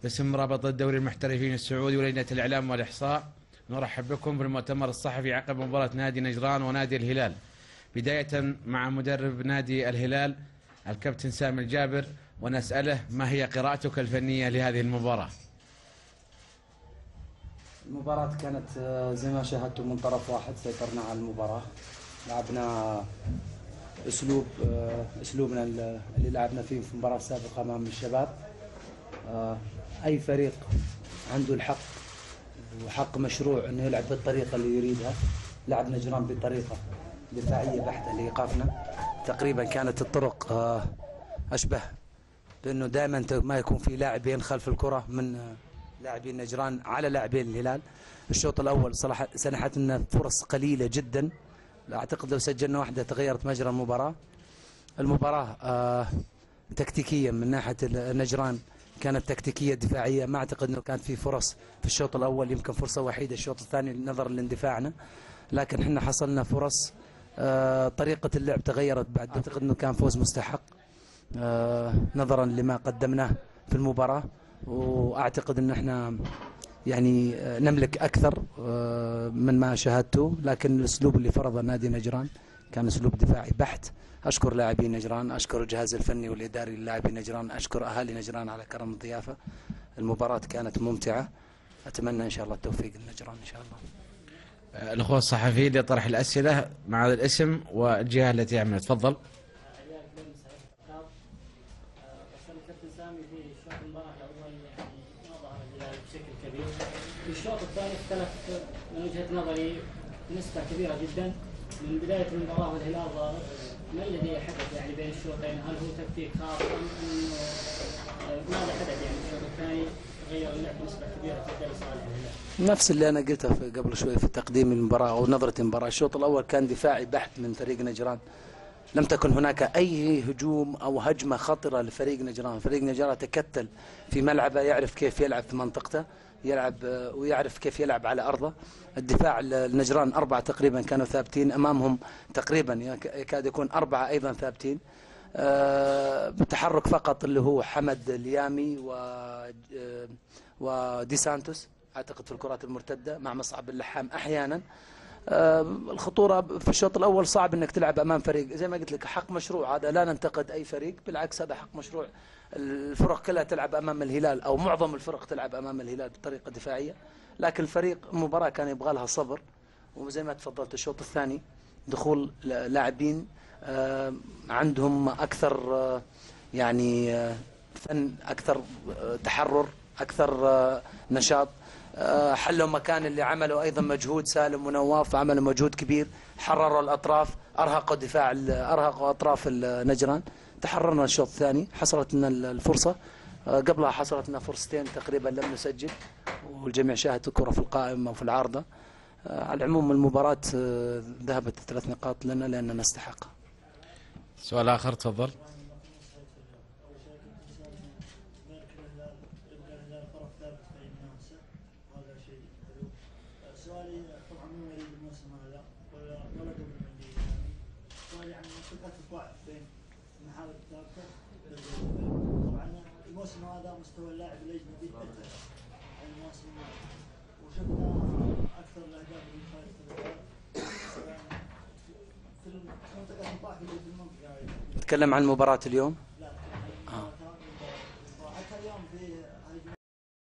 باسم رابطة دوري المحترفين السعودي ولجنة الإعلام والإحصاء، نرحب بكم في المؤتمر الصحفي عقب مباراة نادي نجران ونادي الهلال. بداية مع مدرب نادي الهلال الكابتن سامي الجابر، ونسأله ما هي قراءتك الفنية لهذه المباراة؟ المباراة كانت زي ما شاهدتم من طرف واحد، سيطرنا على المباراة، لعبنا اسلوبنا اللي لعبنا فيه في المباراة السابقة امام الشباب. اي فريق عنده الحق وحق مشروع انه يلعب بالطريقة اللي يريدها. لعب نجران بطريقة دفاعية بحتة لايقافنا. تقريبا كانت الطرق اشبه بانه دائما ما يكون في لاعبين خلف الكرة من لاعبين نجران على لاعبين الهلال. الشوط الاول صراحة سنحت لنا فرص قليلة جدا، اعتقد لو سجلنا واحدة تغيرت مجرى المباراة. تكتيكيا من ناحية نجران كانت تكتيكية دفاعية، ما اعتقد انه كان في فرص في الشوط الاول، يمكن فرصة وحيدة الشوط الثاني نظرا لاندفاعنا، لكن احنا حصلنا فرص. طريقة اللعب تغيرت بعد، اعتقد انه كان فوز مستحق نظرا لما قدمناه في المباراة، واعتقد ان احنا يعني نملك اكثر من ما شاهدته، لكن الاسلوب اللي فرضه نادي نجران كان اسلوب دفاعي بحت. اشكر لاعبين نجران، اشكر الجهاز الفني والاداري للاعبين نجران، اشكر اهالي نجران على كرم الضيافه. المباراه كانت ممتعه، اتمنى ان شاء الله التوفيق لنجران ان شاء الله. الاخوة الصحفيين لطرح الاسئله مع الاسم والجهه التي يعمل. تفضل. كابتن سامي في شوط المباراة الأول يعني ما ظهر الهلال بشكل كبير، في الشوط الثاني اختلف من وجهة نظري بنسبة كبيرة جدا من بداية المباراة والهلال ظهر. ما الذي حدث يعني بين الشوطين؟ هل هو تكتيك خاص أم أنه ماذا حدث يعني الشوط الثاني غير اللعب بنسبة كبيرة جدا لصالح الهلال؟ نفس اللي انا قلته قبل شوي في تقديم المباراه او نظره المباراه. الشوط الاول كان دفاعي بحت من فريق نجران، لم تكن هناك أي هجوم أو هجمة خطرة لفريق نجران. فريق نجران تكتل في ملعبه، يعرف كيف يلعب في منطقته، يلعب ويعرف كيف يلعب على أرضه. الدفاع النجران 4 تقريبا كانوا ثابتين، أمامهم تقريبا يكاد يكون 4 أيضا ثابتين. بتحرك فقط اللي هو حمد اليامي ودي سانتوس أعتقد في الكرات المرتدة، مع مصعب اللحام أحيانا. الخطورة في الشوط الأول صعب أنك تلعب أمام فريق زي ما قلت لك حق مشروع. هذا لا ننتقد أي فريق، بالعكس هذا حق مشروع. الفرق كلها تلعب أمام الهلال أو معظم الفرق تلعب أمام الهلال بطريقة دفاعية، لكن الفريق المباراة كان يبغى لها صبر. وزي ما تفضلت الشوط الثاني دخول لاعبين عندهم أكثر يعني فن، أكثر تحرر، أكثر نشاط. حلوا مكان اللي عملوا ايضا مجهود. سالم ونواف عملوا مجهود كبير، حرروا الاطراف، ارهقوا اطراف النجران. تحررنا الشوط الثاني، حصلت لنا الفرصه، قبلها حصلت لنا فرصتين تقريبا لم نسجل، والجميع شاهد الكره في القائمه وفي العارضه. على العموم المباراه ذهبت 3 نقاط لنا لاننا نستحق. سؤال اخر تفضل. سؤالي طبعا مو وليد الموسم هذا ولا قبل المنديل، سؤالي عن منطقة الضعف بين المحاور الثابتة. طبعا الموسم هذا مستوى اللاعب الاجنبي ارتفع عن الموسم الماضي، وشفنا اكثر الاهداف اللي خارج في منطقة الضعف اللي في المنطقة. نتكلم عن مباراة اليوم. لا حتى اليوم في